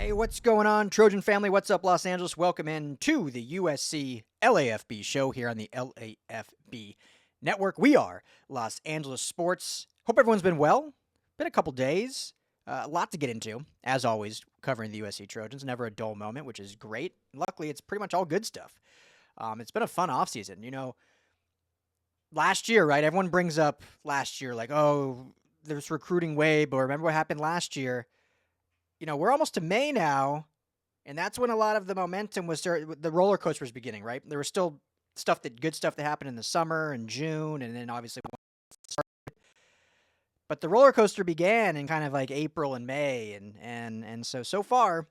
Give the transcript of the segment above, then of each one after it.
Hey, what's going on, Trojan family? What's up, Los Angeles? Welcome in to the USC LAFB show here on the LAFB network. We are Los Angeles Sports. Hope everyone's been well. Been a couple days. A lot to get into, as always, covering the USC Trojans. Never a dull moment, which is great. Luckily, it's pretty much all good stuff. It's been a fun offseason. You know, last year, right? Everyone brings up last year, like, oh, there's recruiting wave, but remember what happened last year? You know, we're almost to May now, and that's when a lot of the momentum was the roller coaster was beginning, right? There was still good stuff that happened in the summer and June, and then obviously, but the roller coaster began in kind of like April and May, and so far,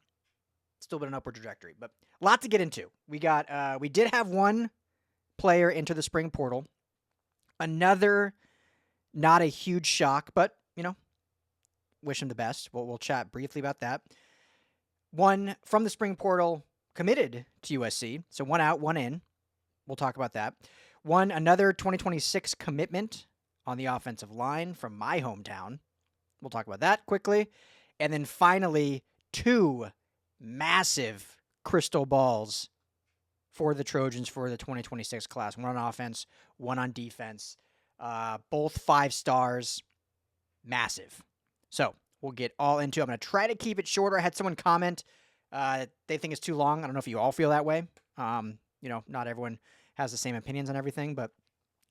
still been an upward trajectory, but a lot to get into. We did have one player enter the spring portal, another, not a huge shock, but you know, wish him the best. We'll chat briefly about that. One from the spring portal committed to USC. So one out, one in. We'll talk about that. Another 2026 commitment on the offensive line from my hometown. We'll talk about that quickly. And then finally, two massive crystal balls for the Trojans for the 2026 class. One on offense, one on defense. Both 5 stars. Massive. So we'll get all into it. I'm going to try to keep it shorter. I had someone comment they think it's too long. I don't know if you all feel that way. You know, not everyone has the same opinions on everything, but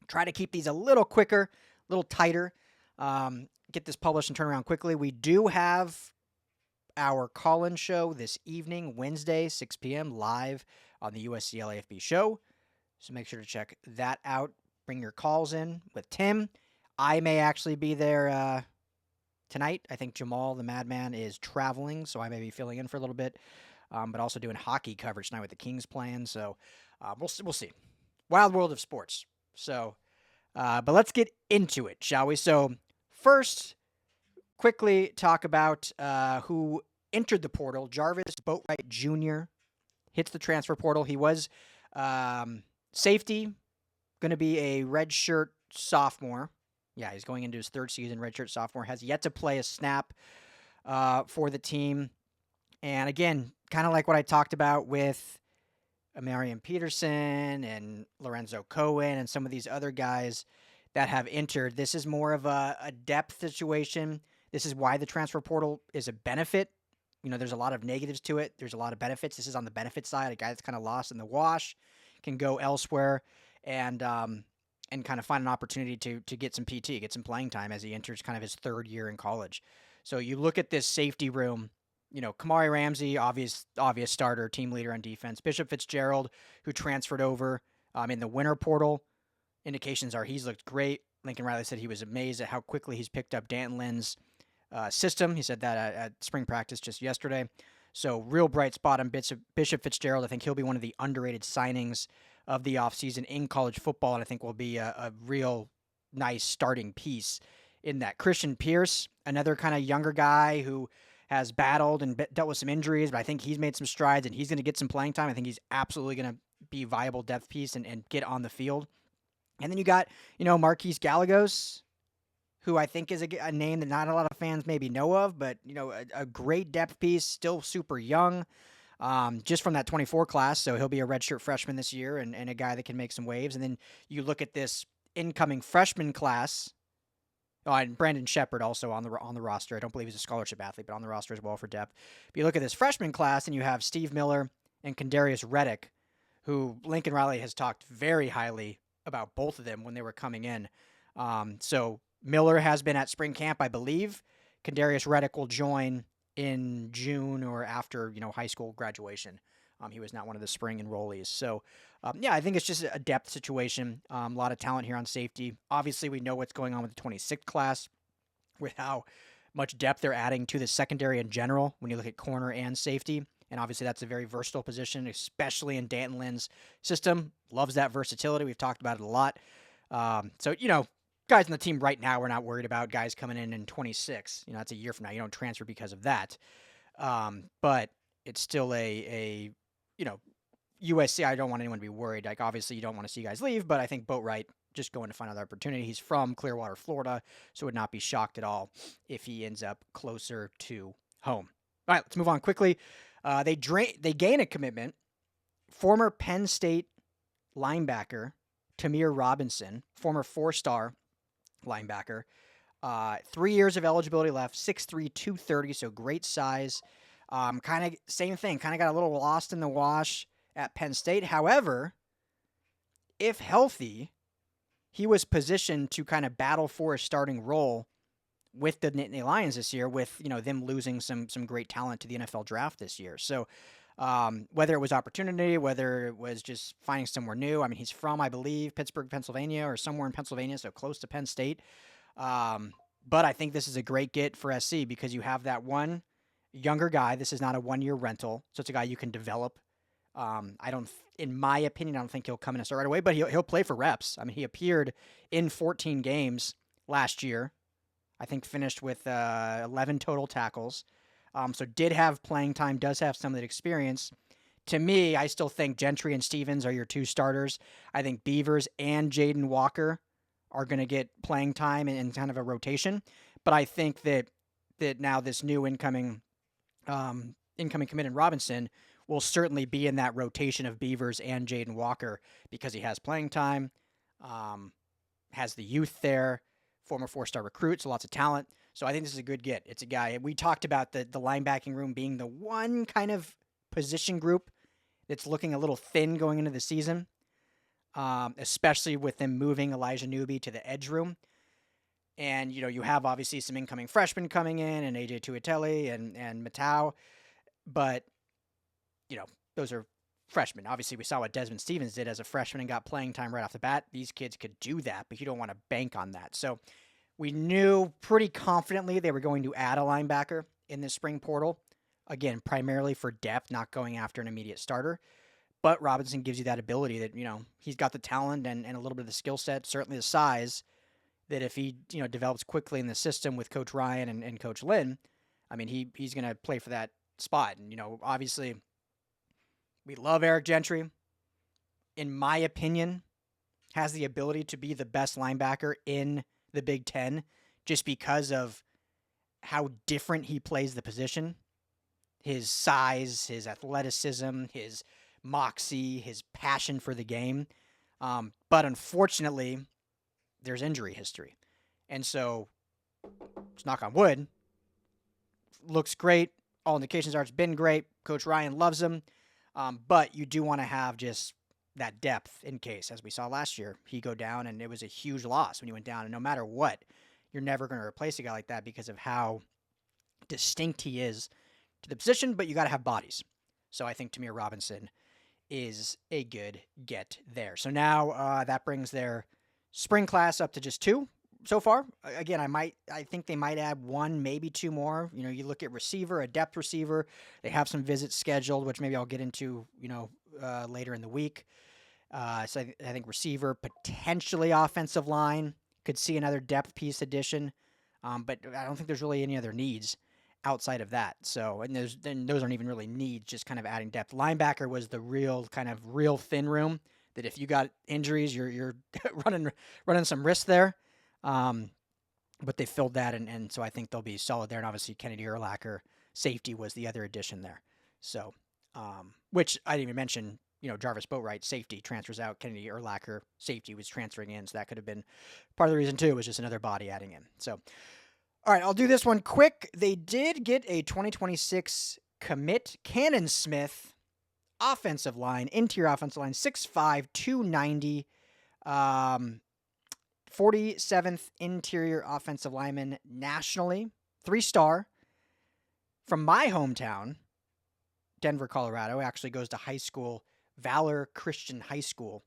try to keep these a little quicker, a little tighter. Get this published and turn around quickly. We do have our call-in show this evening, Wednesday, 6 p.m., live on the USC LAFB show. So make sure to check that out. Bring your calls in with Tim. I may actually be there tonight. I think Jamal, the madman, is traveling, so I may be filling in for a little bit, but also doing hockey coverage tonight with the Kings playing, so we'll see. Wild world of sports. So, but let's get into it, shall we? So first, quickly talk about who entered the portal. Jarvis Boatwright Jr. hits the transfer portal. He was safety, going to be a redshirt sophomore. Yeah, he's going into his 3rd season, redshirt sophomore, has yet to play a snap for the team. And again, kind of like what I talked about with Amarian Peterson and Lorenzo Cohen and some of these other guys that have entered, this is more of a depth situation. This is why the transfer portal is a benefit. You know, there's a lot of negatives to it. There's a lot of benefits. This is on the benefit side. A guy that's kind of lost in the wash can go elsewhere and kind of find an opportunity to get some PT, get some playing time as he enters kind of his 3rd year in college. So you look at this safety room, you know, Kamari Ramsey, obvious starter, team leader on defense. Bishop Fitzgerald, who transferred over in the winter portal. Indications are he's looked great. Lincoln Riley said he was amazed at how quickly he's picked up Dan Lynn's system. He said that at spring practice just yesterday. So real bright spot on Bishop Fitzgerald. I think he'll be one of the underrated signings of the offseason in college football, and I think will be a real nice starting piece in that. Christian Pierce, another kind of younger guy who has battled and dealt with some injuries, but I think he's made some strides, and he's going to get some playing time. I think he's absolutely going to be a viable depth piece and get on the field. And then you got, you know, Marquise Gallegos, who I think is a name that not a lot of fans maybe know of, but, you know, a great depth piece, still super young. Just from that 24 class, so he'll be a redshirt freshman this year and a guy that can make some waves. And then you look at this incoming freshman class, and Brandon Shepard also on the roster. I don't believe he's a scholarship athlete, but on the roster as well for depth. But you look at this freshman class, and you have Steve Miller and Kendarius Reddick, who Lincoln Riley has talked very highly about both of them when they were coming in. So Miller has been at spring camp, I believe. Kendarius Reddick will join in June or after, you know, high school graduation. He was not one of the spring enrollees. So, yeah, I think it's just a depth situation. A lot of talent here on safety. Obviously, we know what's going on with the 26th class, with how much depth they're adding to the secondary in general when you look at corner and safety. And obviously, that's a very versatile position, especially in Danton Lynn's system. Loves that versatility. We've talked about it a lot. So, you know, guys on the team right now, we're not worried about guys coming in 26. You know, that's a year from now. You don't transfer because of that. But it's still a you know, USC, I don't want anyone to be worried. Like, obviously, you don't want to see guys leave, but I think Boatwright just going to find another opportunity. He's from Clearwater, Florida, so would not be shocked at all if he ends up closer to home. All right, let's move on quickly. They gain a commitment. Former Penn State linebacker Tamir Robinson, former 4-star linebacker. 3 years of eligibility left, 6'3", 230, so great size. Kind of same thing, kind of got a little lost in the wash at Penn State. However, if healthy, he was positioned to kind of battle for a starting role with the Nittany Lions this year, with them losing some great talent to the NFL draft this year. So whether it was opportunity, whether it was just finding somewhere new. I mean, he's from, I believe, Pittsburgh, Pennsylvania, or somewhere in Pennsylvania, so close to Penn State. But I think this is a great get for SC because you have that one younger guy. This is not a 1-year rental, so it's a guy you can develop. In my opinion, I don't think he'll come in and start right away, but he'll play for reps. I mean, he appeared in 14 games last year. I think finished with 11 total tackles. So did have playing time, does have some of that experience. To me, I still think Gentry and Stevens are your 2 starters. I think Beavers and Jaden Walker are going to get playing time in kind of a rotation. But I think that now this new incoming committed Robinson will certainly be in that rotation of Beavers and Jaden Walker because he has playing time, has the youth there, former 4-star recruit, so lots of talent. So I think this is a good get. It's a guy. We talked about the linebacking room being the one kind of position group that's looking a little thin going into the season, especially with them moving Elijah Newby to the edge room. And, you have obviously some incoming freshmen coming in, and AJ Tuitele and Matau. But, those are freshmen. Obviously, we saw what Desmond Stevens did as a freshman and got playing time right off the bat. These kids could do that, but you don't want to bank on that. So we knew pretty confidently they were going to add a linebacker in the spring portal. Again, primarily for depth, not going after an immediate starter. But Robinson gives you that ability that, he's got the talent and a little bit of the skill set, certainly the size, that if he, develops quickly in the system with Coach Ryan and Coach Lynn, I mean, he's going to play for that spot. And, obviously, we love Eric Gentry. In my opinion, has the ability to be the best linebacker in the Big Ten just because of how different he plays the position. His size, his athleticism, his moxie, his passion for the game. But unfortunately, there's injury history. And so, just knock on wood, looks great. All indications are it's been great. Coach Ryan loves him. But you do want to have just that depth in case, as we saw last year, he go down, and it was a huge loss when he went down. And no matter what, you're never going to replace a guy like that because of how distinct he is to the position, but you got to have bodies. So I think Tamir Robinson is a good get there. So now that brings their spring class up to just 2 so far. Again, I think they might add 1, maybe 2 more. You look at receiver, a depth receiver. They have some visits scheduled, which maybe I'll get into, later in the week. So I think receiver, potentially offensive line, could see another depth piece addition. But I don't think there's really any other needs outside of that. So, and those aren't even really needs, just kind of adding depth. Linebacker was the real thin room that if you got injuries, you're running some risk there. But they filled that, and so I think they'll be solid there. And obviously Kennedy Urlacher, safety, was the other addition there. So, which I didn't even mention, Jarvis Boatwright, safety, transfers out. Kennedy Urlacher, safety, was transferring in. So that could have been part of the reason too, was just another body adding in. So, all right, I'll do this one quick. They did get a 2026 commit, Cannon Smith, offensive line, interior offensive line, 6'5", 290. 47th interior offensive lineman nationally, 3-star, from my hometown, Denver, Colorado. Actually goes to high school, Valor Christian High School,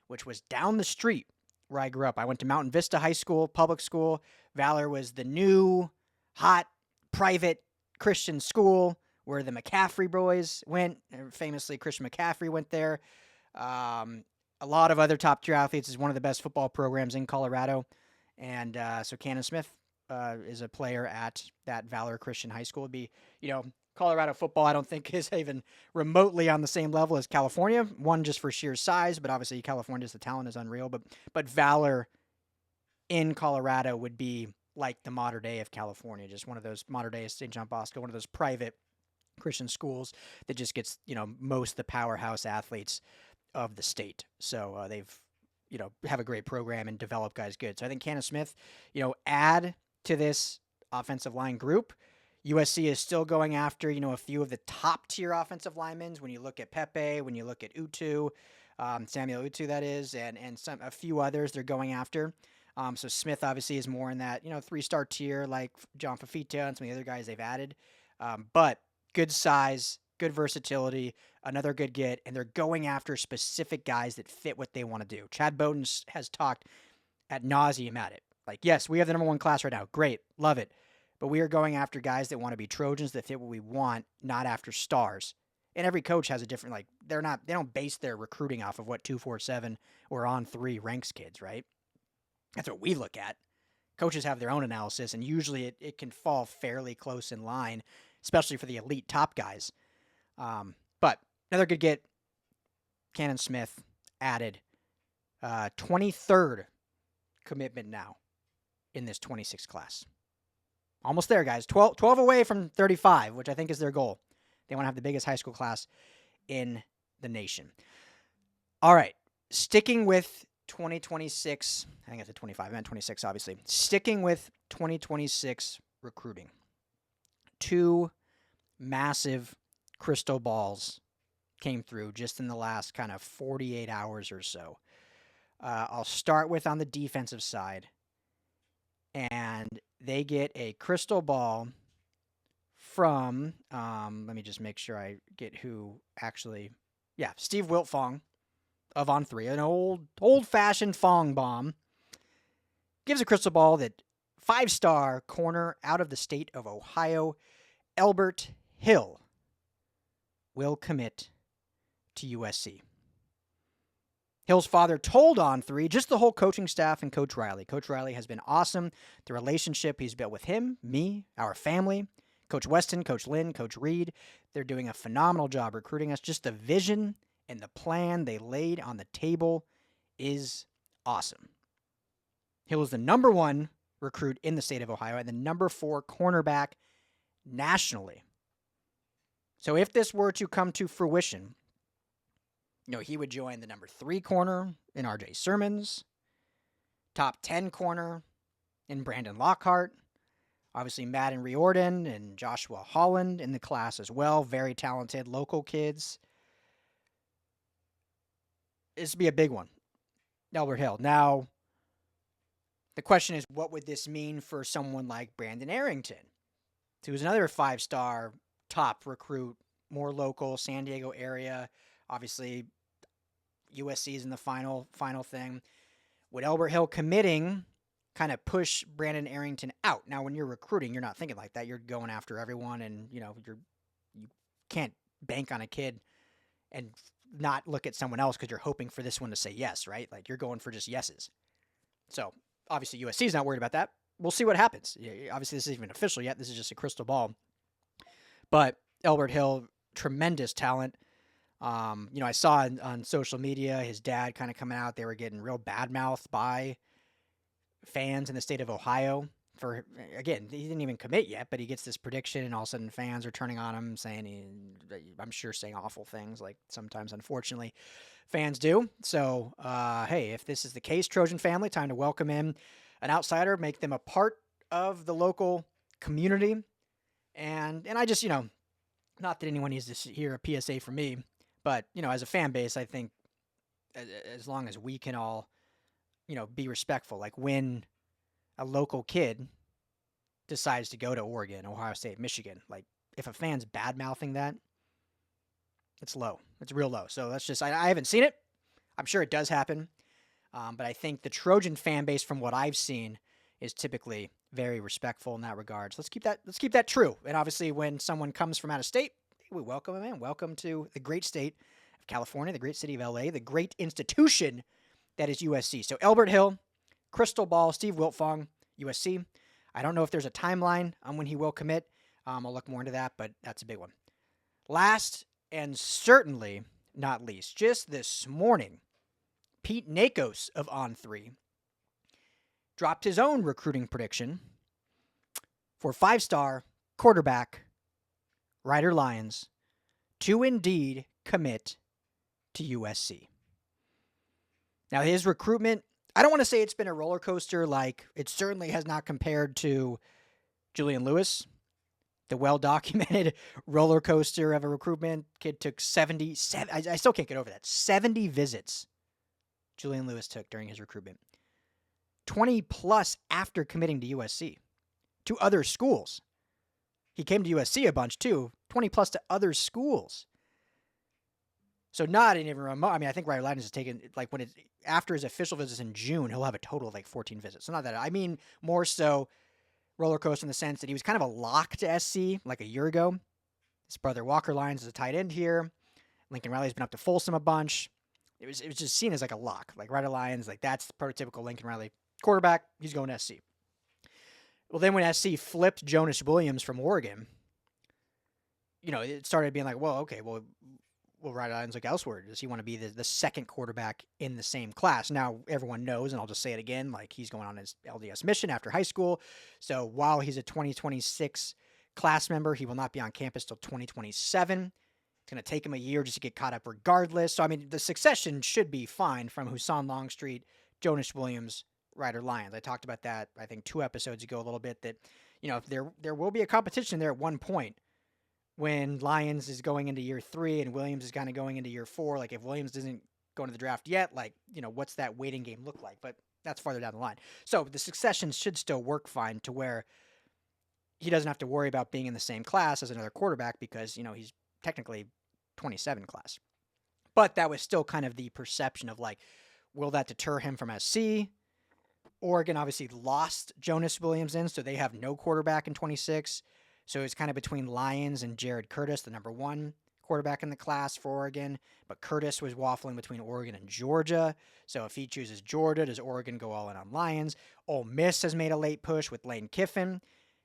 which was down the street where I grew up. I went to Mountain Vista High School, public school. Valor was the new, hot, private Christian school where the McCaffrey boys went. Famously, Christian McCaffrey went there. A lot of other top-tier athletes. Is one of the best football programs in Colorado. And so Cannon Smith is a player at that Valor Christian High School. It'd be, Colorado football, I don't think, is even remotely on the same level as California. One, just for sheer size, but obviously California's the talent is unreal. But Valor in Colorado would be like the modern day of California, just one of those modern day St. John Bosco, one of those private Christian schools that just gets, most of the powerhouse athletes of the state. So they've, have a great program and develop guys good. So I think Cannon Smith, add to this offensive line group. USC is still going after, a few of the top tier offensive linemen. When you look at Pepe, when you look at Utu, Samuel Utu, that is, and a few others they're going after. So Smith obviously is more in that, 3-star tier like John Fafita and some of the other guys they've added. But good size, good versatility, another good get, and they're going after specific guys that fit what they want to do. Chad Bowden has talked ad nauseum at it. Like, yes, we have the number 1 class right now. Great. Love it. But we are going after guys that want to be Trojans that fit what we want, not after stars. And every coach has a different, they don't base their recruiting off of what 247 or On3 ranks kids, right? That's what we look at. Coaches have their own analysis, and usually it can fall fairly close in line, especially for the elite top guys. But another good get, Cannon Smith added 23rd commitment now in this 26 class. Almost there, guys. 12 away from 35, which I think is their goal. They want to have the biggest high school class in the nation. All right. Sticking with 2026, I think I said 25, I meant 26, obviously. Sticking with 2026 recruiting. 2 massive crystal balls came through just in the last kind of 48 hours or so. I'll start with on the defensive side. And they get a crystal ball from, let me just make sure I get who actually, Steve Wiltfong of On3, an old-fashioned Fong bomb, gives a crystal ball that 5-star corner out of the state of Ohio, Elbert Hill, will commit to USC. Hill's father told On3, just the whole coaching staff and Coach Riley. Coach Riley has been awesome. The relationship he's built with him, me, our family, Coach Weston, Coach Lynn, Coach Reed, they're doing a phenomenal job recruiting us. Just the vision and the plan they laid on the table is awesome. Hill is the number 1 recruit in the state of Ohio and the number 4 cornerback nationally. So if this were to come to fruition, he would join the number 3 corner in R.J. Sermons, top 10 corner in Brandon Lockhart, obviously Madden Riordan and Joshua Holland in the class as well. Very talented local kids. This would be a big one, Elbert Hill. Now, the question is, what would this mean for someone like Brenden Arrington, who's another 5-star top recruit, more local, San Diego area, obviously USC is in the final thing. Would Elbert Hill committing kind of push Brenden Arrington out? Now, when you're recruiting, you're not thinking like that. You're going after everyone, and you can't bank on a kid and not look at someone else because you're hoping for this one to say yes, right? Like, you're going for just yeses. So obviously USC is not worried about that. We'll see what happens. Obviously, this isn't even official yet. This is just a crystal ball. But Elbert Hill, tremendous talent. I saw on social media his dad kind of coming out. They were getting real bad-mouthed by fans in the state of Ohio for, again, he didn't even commit yet, but he gets this prediction, and all of a sudden fans are turning on him, I'm sure saying awful things, like sometimes, unfortunately, fans do. So, hey, if this is the case, Trojan family, time to welcome in an outsider, make them a part of the local community. And I just, not that anyone needs to hear a PSA from me, but, as a fan base, I think as long as we can all, be respectful, like when a local kid decides to go to Oregon, Ohio State, Michigan, like if a fan's bad-mouthing that, it's low. It's real low. So that's just, I haven't seen it. I'm sure it does happen. But I think the Trojan fan base, from what I've seen, is typically very respectful in that regard. So let's keep that true. And obviously when someone comes from out of state, we welcome them in. Welcome to the great state of California, the great city of LA, the great institution that is USC. So Elbert Hill, crystal ball, Steve Wiltfong, USC. I don't know if there's a timeline on when he will commit. I'll look more into that, but that's a big one. Last and certainly not least, just this morning, Pete Nakos of On3 dropped his own recruiting prediction for 5-star quarterback Rider Lions to indeed commit to USC. Now, his recruitment, I don't want to say it's been a roller coaster. Like, it certainly has not compared to Julian Lewis, the well-documented roller coaster of a recruitment. Kid took 77. I still can't get over that. 70 visits Julian Lewis took during his recruitment. 20 plus after committing to USC, to other schools. He came to USC a bunch too, 20 plus to other schools. So not even remote. I mean, I think Rider Lions has taken, like, when after his official visits in June, he'll have a total of like 14 visits. So not that, I mean more so roller coaster in the sense that he was kind of a lock to SC like a year ago. His brother Walker Lyons is a tight end here. Lincoln Riley's been up to Folsom a bunch. It was just seen as like a lock. Like Rider Lions, like that's the prototypical Lincoln Riley quarterback. He's going to SC. Well, then when SC flipped Jonas Williams from Oregon, it started being like, well, okay, well, Rider Lions look elsewhere. Does he want to be the second quarterback in the same class? Now, everyone knows, and I'll just say it again, like he's going on his LDS mission after high school. So while he's a 2026 class member, he will not be on campus till 2027. It's going to take him a year just to get caught up regardless. So, I mean, the succession should be fine from Husan Longstreet, Jonas Williams, Rider Lions. I talked about that, I think, 2 episodes ago a little bit, that, if there will be a competition there at one point when Lions is going into year 3 and Williams is kind of going into year 4. Like, if Williams doesn't go into the draft yet, like, what's that waiting game look like? But that's farther down the line. So the succession should still work fine to where he doesn't have to worry about being in the same class as another quarterback because, he's technically 27 class. But that was still kind of the perception of, like, will that deter him from SC? Oregon obviously lost Jonas Williams so they have no quarterback in 26. So it's kind of between Lions and Jared Curtis, the number 1 quarterback in the class for Oregon. But Curtis was waffling between Oregon and Georgia. So if he chooses Georgia, does Oregon go all in on Lions? Ole Miss has made a late push with Lane Kiffin.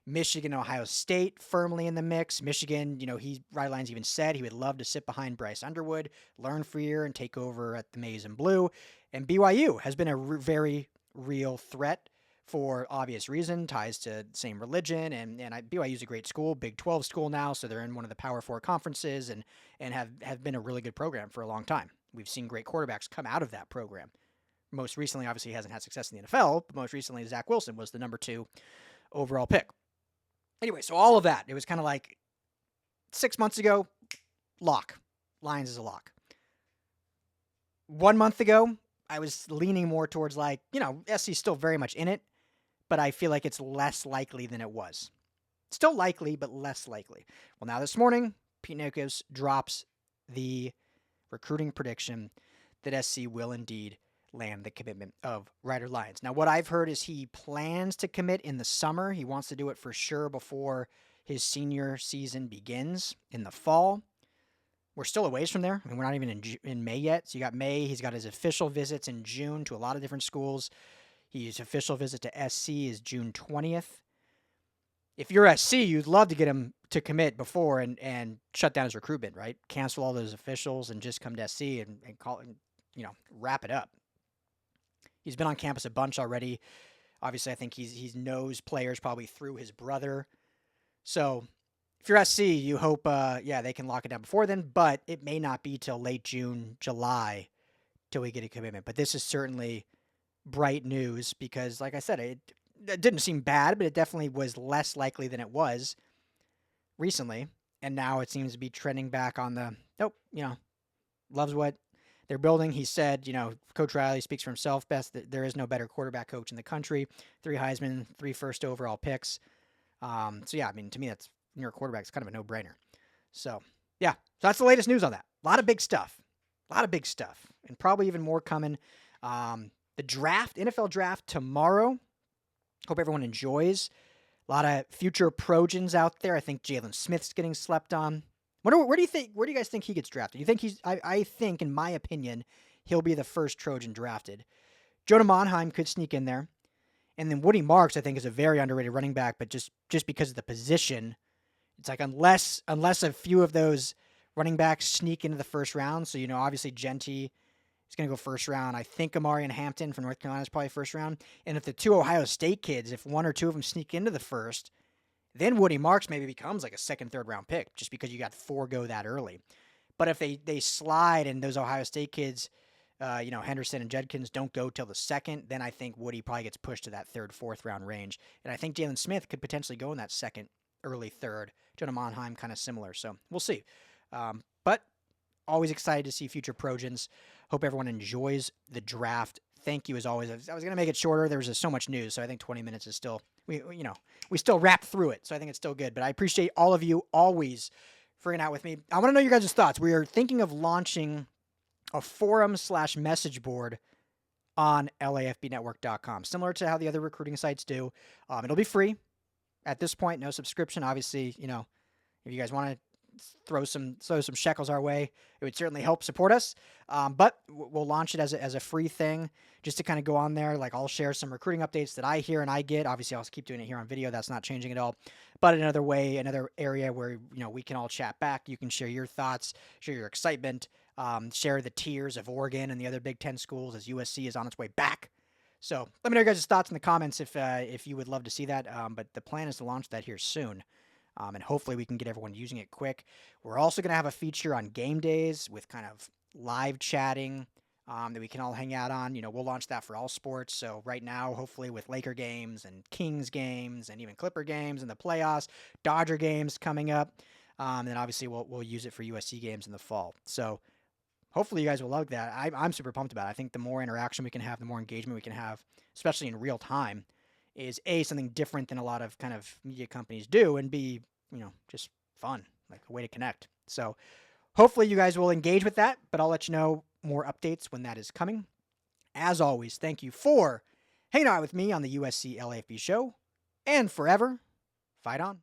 Michigan, Ohio State firmly in the mix. Michigan, Rider Lions even said he would love to sit behind Bryce Underwood, learn for a year, and take over at the Maize and Blue. And BYU has been a very real threat for obvious reason, ties to the same religion, and BYU's a great school, Big 12 school now, so they're in one of the Power 4 conferences and have been a really good program for a long time. We've seen great quarterbacks come out of that program. Most recently, obviously, he hasn't had success in the NFL, but most recently, Zach Wilson was the number 2 overall pick. Anyway, so all of that, it was kind of like 6 months ago, lock. Lions is a lock. 1 month ago, I was leaning more towards like, SC's still very much in it, but I feel like it's less likely than it was. Still likely, but less likely. Well, now this morning, Pete Nikos drops the recruiting prediction that SC will indeed land the commitment of Rider Lions. Now, what I've heard is he plans to commit in the summer. He wants to do it for sure before his senior season begins in the fall. We're still a ways from there. I mean, we're not even in May yet. So you got May. He's got his official visits in June to a lot of different schools. His official visit to SC is June 20th. If you're SC, you'd love to get him to commit before and shut down his recruitment, right? Cancel all those officials and just come to SC and call and wrap it up. He's been on campus a bunch already. Obviously, I think he knows players probably through his brother. So if you're SC, you hope, they can lock it down before then, but it may not be till late June, July till we get a commitment. But this is certainly bright news because, like I said, it didn't seem bad, but it definitely was less likely than it was recently. And now it seems to be trending back on the, loves what they're building. He said, Coach Riley speaks for himself best. That there is no better quarterback coach in the country. 3 Heisman, 3 first overall picks. To me, that's New York quarterback is kind of a no-brainer. So that's the latest news on that. A lot of big stuff. And probably even more coming. The draft, NFL draft tomorrow. Hope everyone enjoys. A lot of future Trojans out there. I think Jaylin Smith's getting slept on. Where do you guys think he gets drafted? You think I think, in my opinion, he'll be the first Trojan drafted. Jonah Monheim could sneak in there. And then Woody Marks, I think, is a very underrated running back, but just because of the position, it's like unless a few of those running backs sneak into the first round. So, obviously Gentry is going to go first round. I think Amari and Hampton from North Carolina is probably first round. And if the 2 Ohio State kids, if 1 or 2 of them sneak into the first, then Woody Marks maybe becomes like a second, third round pick just because you got 4 go that early. But if they slide and those Ohio State kids, Henderson and Judkins don't go till the second, then I think Woody probably gets pushed to that third, fourth round range. And I think Jaylin Smith could potentially go in that second, early third. Jonah Monheim kind of similar. So we'll see. But always excited to see future Trojans. Hope everyone enjoys the draft. Thank you as always. I was going to make it shorter. There was just so much news, so I think 20 minutes is still, we still wrapped through it, so I think it's still good. But I appreciate all of you always freaking out with me. I want to know your guys' thoughts. We are thinking of launching a forum/message board on lafbnetwork.com, similar to how the other recruiting sites do. It'll be free at this point, no subscription. Obviously, if you guys want to throw some shekels our way, it would certainly help support us. But we'll launch it as a free thing just to kind of go on there. Like, I'll share some recruiting updates that I hear and I get. Obviously, I'll keep doing it here on video. That's not changing at all. But another way, another area where, we can all chat back. You can share your thoughts, share your excitement, share the tears of Oregon and the other Big Ten schools as USC is on its way back. So let me know your guys' thoughts in the comments if you would love to see that. But the plan is to launch that here soon. And hopefully we can get everyone using it quick. We're also going to have a feature on game days with kind of live chatting that we can all hang out on. We'll launch that for all sports. So right now, hopefully with Laker games and Kings games and even Clipper games and the playoffs, Dodger games coming up. And then obviously we'll use it for USC games in the fall. So hopefully you guys will love that. I'm super pumped about it. I think the more interaction we can have, the more engagement we can have, especially in real time, is A, something different than a lot of kind of media companies do, and B, just fun, like a way to connect. So hopefully you guys will engage with that, but I'll let you know more updates when that is coming. As always, thank you for hanging out with me on the USC LAFB show, and forever, fight on.